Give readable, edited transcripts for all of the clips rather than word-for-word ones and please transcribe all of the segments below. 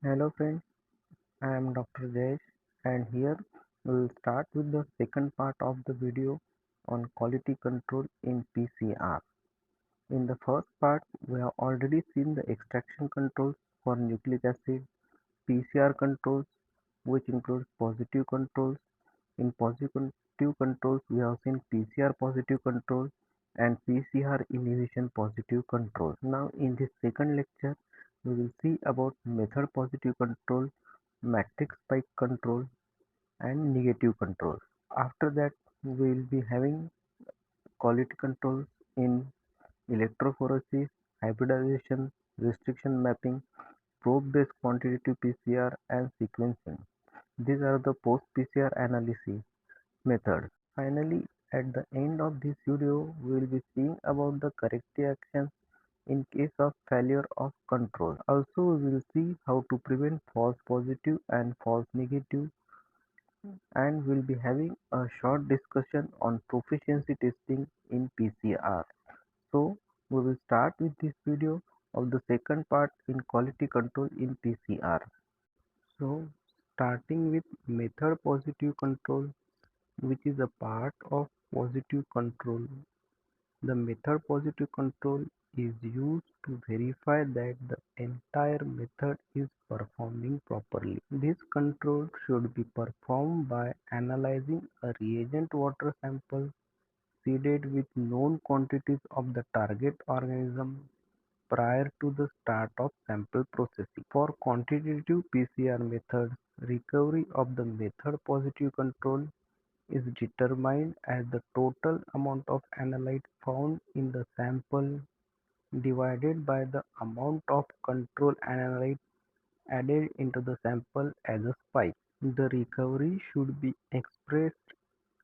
Hello friends, I am Dr. Jayesh and here we will start with the second part of the video on quality control in PCR. In the first part, we have already seen the extraction controls for nucleic acid, PCR controls which includes positive controls. In positive controls, we have seen PCR positive control and PCR inhibition positive control. Now in this second lecture, we will see about method positive control, matrix spike control and negative control. After that, we will be having quality controls in electrophoresis, hybridization, restriction mapping, probe-based quantitative PCR and sequencing. These are the post-PCR analysis methods. Finally, at the end of this video, we will be seeing about the corrective actions in case of failure of control. Also, we will see how to prevent false positive and false negative, and we'll be having a short discussion on proficiency testing in PCR. So, we will start with this video of the second part in quality control in PCR. So, starting with method positive control, which is a part of positive control. The method positive control is used to verify that the entire method is performing properly. This control should be performed by analyzing a reagent water sample seeded with known quantities of the target organism prior to the start of sample processing. For quantitative PCR methods, recovery of the method positive control is determined as the total amount of analyte found in the sample divided by the amount of control analyte added into the sample as a spike. The recovery should be expressed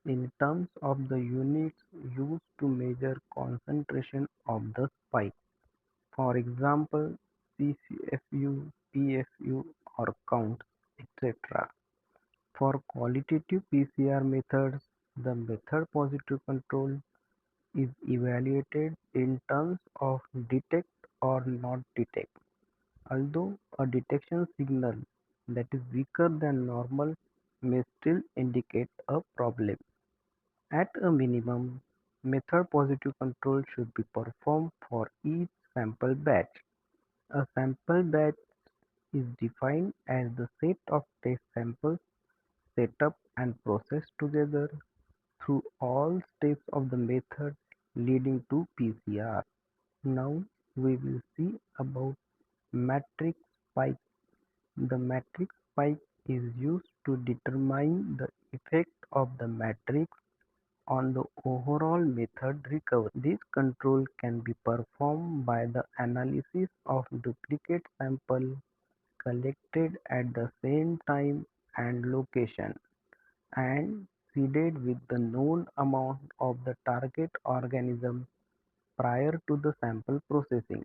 in terms of the units used to measure concentration of the spike. For example, CCFU, PFU or count, etc. For qualitative PCR methods, the method positive control is evaluated in terms of detect or not detect. Although a detection signal that is weaker than normal may still indicate a problem. At a minimum, method positive control should be performed for each sample batch. A sample batch is defined as the set of test samples set up and processed together through all steps of the method leading to PCR. Now we will see about matrix spike. The matrix spike is used to determine the effect of the matrix on the overall method recovery. This control can be performed by the analysis of duplicate samples collected at the same time and location and seeded with the known amount of the target organism prior to the sample processing.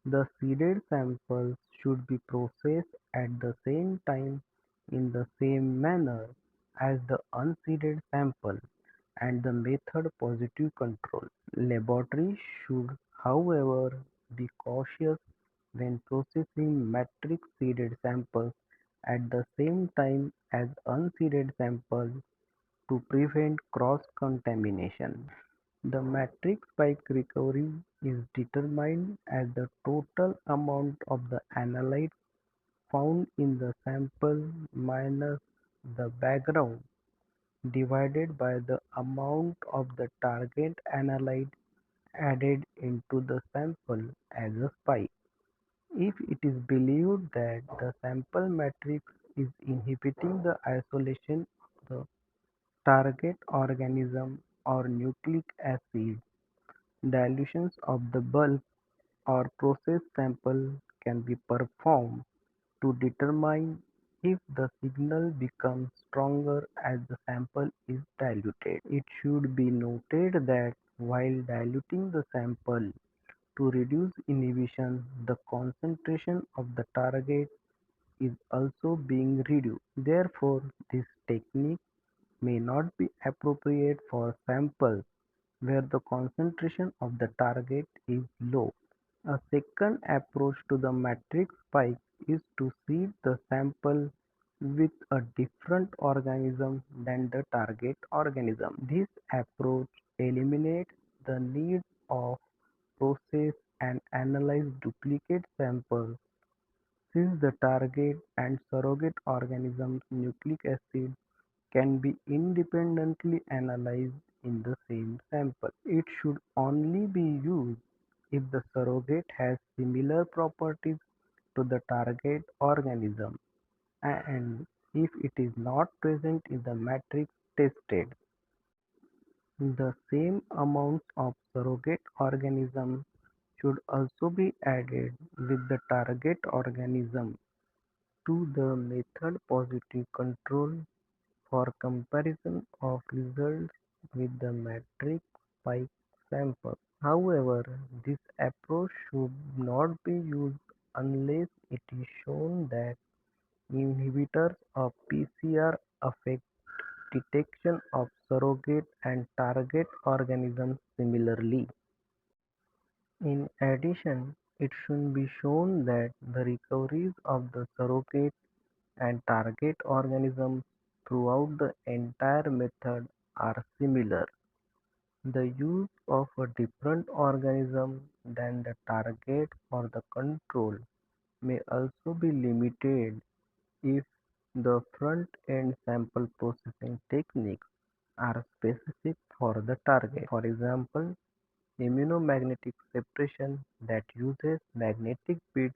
The seeded samples should be processed at the same time in the same manner as the unseeded sample and the method positive control. Laboratories should, however, be cautious when processing matrix seeded samples at the same time as unseeded samples to prevent cross-contamination. The matrix spike recovery is determined as the total amount of the analyte found in the sample minus the background divided by the amount of the target analyte added into the sample as a spike. If it is believed that the sample matrix is inhibiting the isolation of the target organism or nucleic acid, dilutions of the bulk or process sample can be performed to determine if the signal becomes stronger as the sample is diluted. It should be noted that while diluting the sample to reduce inhibition, the concentration of the target is also being reduced. Therefore, this technique may not be appropriate for samples where the concentration of the target is low. A second approach to the matrix spike is to seed the sample with a different organism than the target organism. This approach eliminates the need of process and analyze duplicate samples since the target and surrogate organism's nucleic acid can be independently analyzed in the same sample. It should only be used if the surrogate has similar properties to the target organism and if it is not present in the matrix tested. The same amounts of surrogate organism should also be added with the target organism to the method positive control for comparison of results with the matrix spike sample. However, this approach should not be used unless it is shown that inhibitors of PCR affect detection of surrogate and target organisms similarly. In addition, it should be shown that the recoveries of the surrogate and target organisms throughout the entire method are similar. The use of a different organism than the target or the control may also be limited if the front-end sample processing techniques are specific for the target. For example, immunomagnetic separation that uses magnetic beads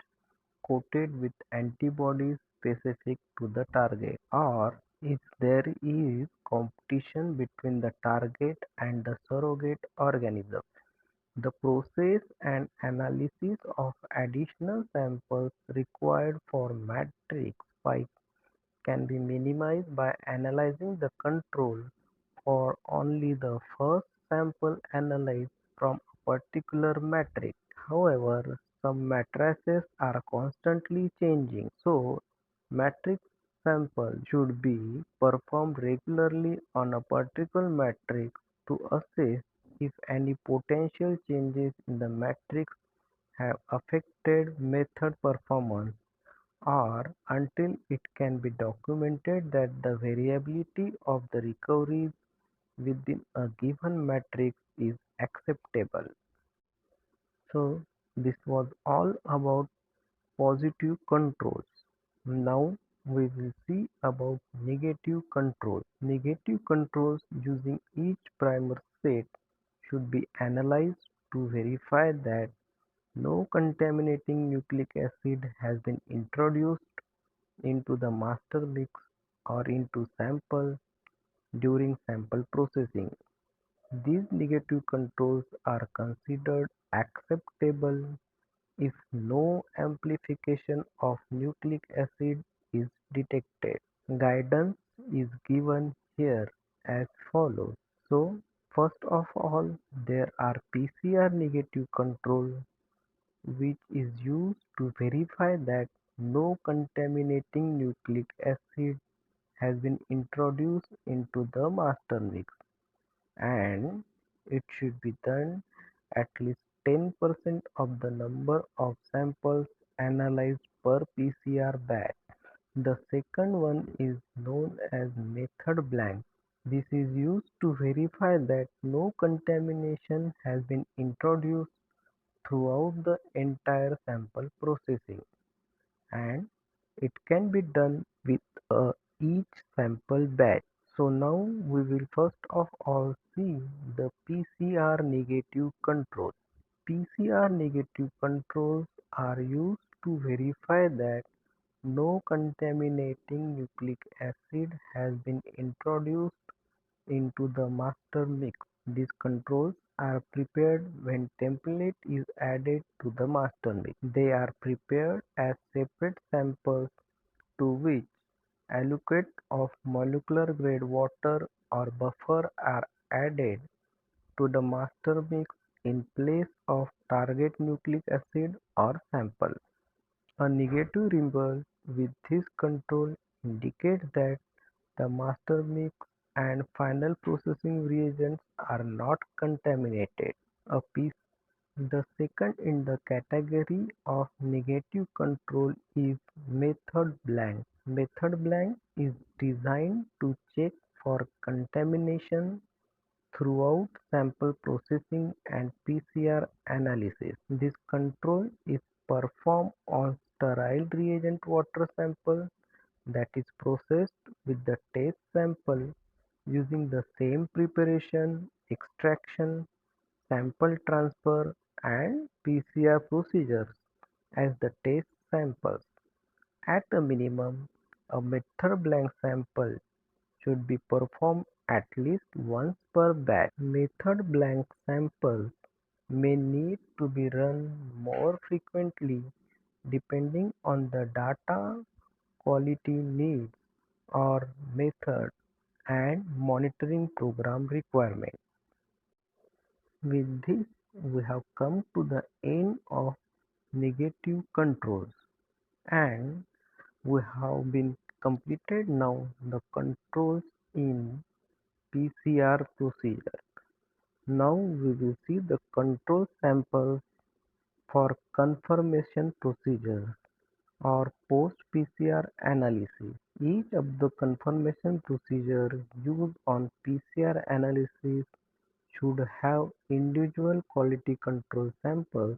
coated with antibodies specific to the target, or if there is competition between the target and the surrogate organism. The process and analysis of additional samples required for matrix spike can be minimized by analyzing the control for only the first sample analyzed from a particular matrix. However, some matrices are constantly changing, so matrix samples should be performed regularly on a particular matrix to assess if any potential changes in the matrix have affected method performance or until it can be documented that the variability of the recoveries within a given matrix is acceptable. So this was all about positive controls. Now we will see about negative controls. Negative controls using each primer set should be analyzed to verify that no contaminating nucleic acid has been introduced into the master mix or into sample during sample processing. These negative controls are considered acceptable if no amplification of nucleic acid is detected. Guidance is given here as follows. So, first of all, there are PCR negative control which is used to verify that no contaminating nucleic acid has been introduced into the master mix, and it should be done at least 10% of the number of samples analyzed per PCR batch. The second one is known as method blank. This is used to verify that no contamination has been introduced throughout the entire sample processing, and it can be done with each sample batch. So now we will first of all see the PCR negative control. PCR negative controls are used to verify that no contaminating nucleic acid has been introduced into the master mix. These controls are prepared when template is added to the master mix. They are prepared as separate samples to which adequate of molecular grade water or buffer are added to the master mix in place of target nucleic acid or sample. A negative symbol with this control indicates that the master mix and final processing reagents are not contaminated. A The second in the category of negative control is method blank. Method blank is designed to check for contamination throughout sample processing and PCR analysis. This control is performed on sterile reagent water sample that is processed with the test sample using the same preparation, extraction, sample transfer, and PCR procedures as the test samples. At a minimum, a method blank sample should be performed at least once per batch. Method blank samples may need to be run more frequently depending on the data quality needs or method and monitoring program requirements. With this, we have come to the end of negative controls, and we have been completed now the controls in PCR procedure. Now we will see the control samples for confirmation procedure or post-PCR analysis. Each of the confirmation procedure used on PCR analysis should have individual quality control samples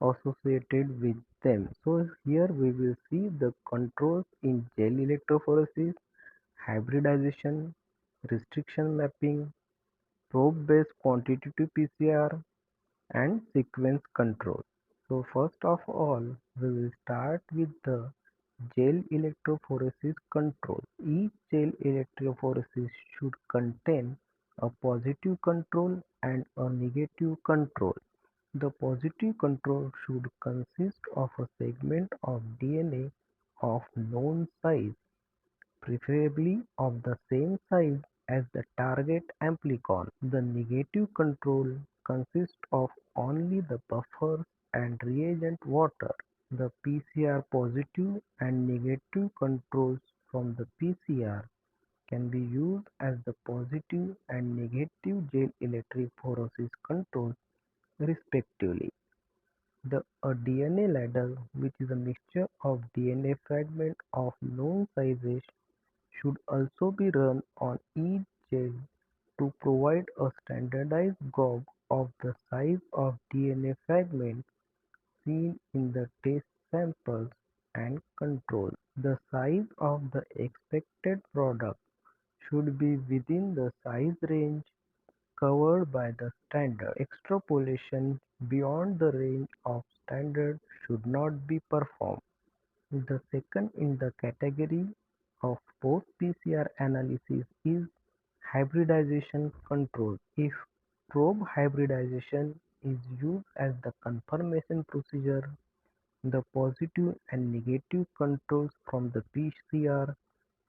associated with them. So here we will see the controls in gel electrophoresis, hybridization, restriction mapping, probe-based quantitative PCR, and sequence control. So first of all, we will start with the gel electrophoresis control. Each gel electrophoresis should contain a positive control and a negative control. The positive control should consist of a segment of DNA of known size, preferably of the same size as the target amplicon. The negative control consists of only the buffers and reagent water. The PCR positive and negative controls from the PCR can be used as the positive and negative gel electrophoresis controls respectively. A DNA ladle, which is a mixture of DNA fragments of known sizes, should also be run on each gel to provide a standardized gauge of the size of DNA fragments seen in the test samples and control. The size of the expected product should be within the size range covered by the standard. Extrapolation beyond the range of standard should not be performed. The second in the category of post-PCR analysis is hybridization control. If probe hybridization is used as the confirmation procedure, the positive and negative controls from the PCR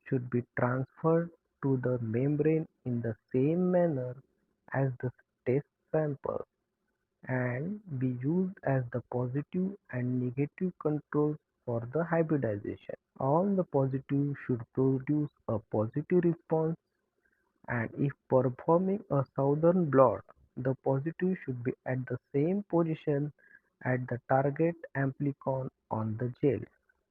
should be transferred to the membrane in the same manner as the test sample and be used as the positive and negative controls for the hybridization. All the positives should produce a positive response, and if performing a southern blot, the positive should be at the same position at the target amplicon on the gel.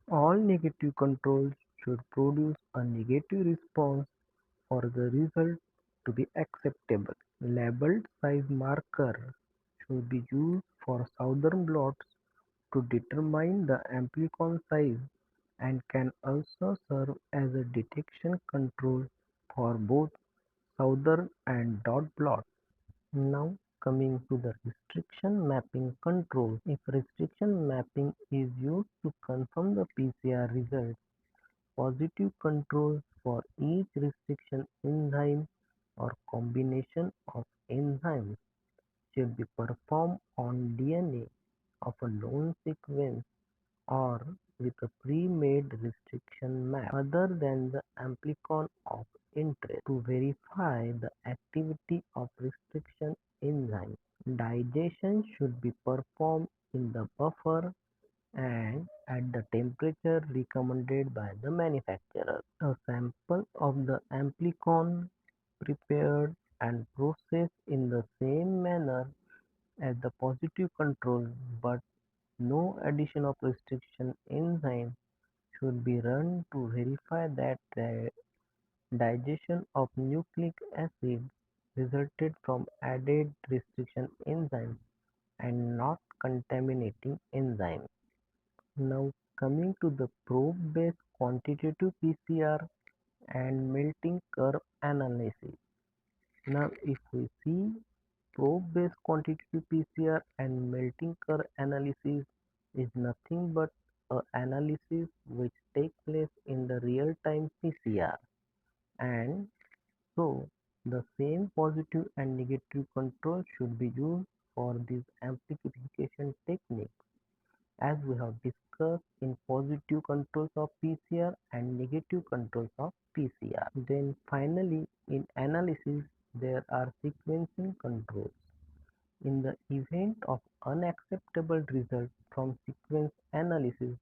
All negative controls should produce a negative response for the result to be acceptable. Labeled size marker should be used for southern blots to determine the amplicon size and can also serve as a detection control for both southern and dot plots. Now coming to the restriction mapping control. If restriction mapping is used to confirm the PCR results, positive controls for each restriction enzyme or combination of enzymes should be performed on DNA of a known sequence or with a pre-made restriction map other than the amplicon of interest to verify the activity of restriction enzyme. Digestion should be performed in the buffer and at the temperature recommended by the manufacturer. A sample of the amplicon prepared and processed in the same manner as the positive control, but no addition of restriction enzyme should be run to verify that the digestion of nucleic acid resulted from added restriction enzymes and not contaminating enzymes. Now coming to the probe-based quantitative PCR and melting curve analysis. Now if we see probe-based quantitative PCR and melting curve analysis is nothing but a analysis which takes place in the real-time PCR, and so the same positive and negative control should be used for this amplification technique, as we have discussed in positive controls of PCR and negative controls of PCR. Then finally, in analysis, there are sequencing controls. In the event of unacceptable result from sequence analysis,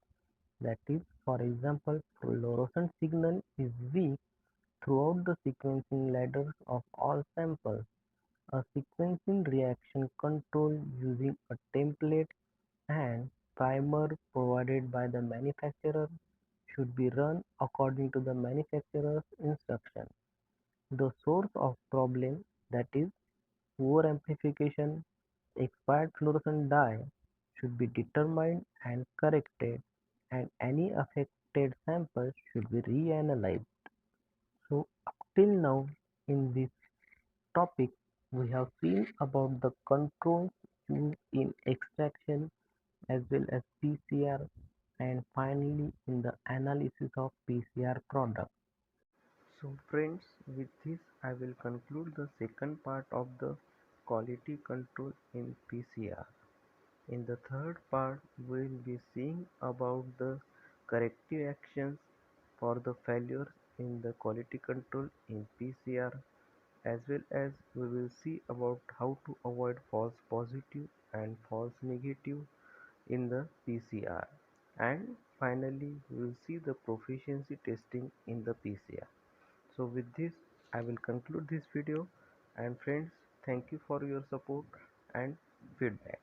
that is, for example, fluorescent signal is weak throughout the sequencing ladders of all samples, a sequencing reaction control using a template and primer provided by the manufacturer should be run according to the manufacturer's instruction. The source of problem, that is poor amplification, expired fluorescent dye, should be determined and corrected, and any affected samples should be reanalyzed. So up till now in this topic we have seen about the controls used in extraction as well as PCR, and finally in the analysis of PCR product. So friends, with this I will conclude the second part of the quality control in PCR. In the third part we will be seeing about the corrective actions for the failures in the quality control in PCR, as well as we will see about how to avoid false positive and false negative in the PCR, and finally we will see the proficiency testing in the PCR. So with this I will conclude this video, and friends, thank you for your support and feedback.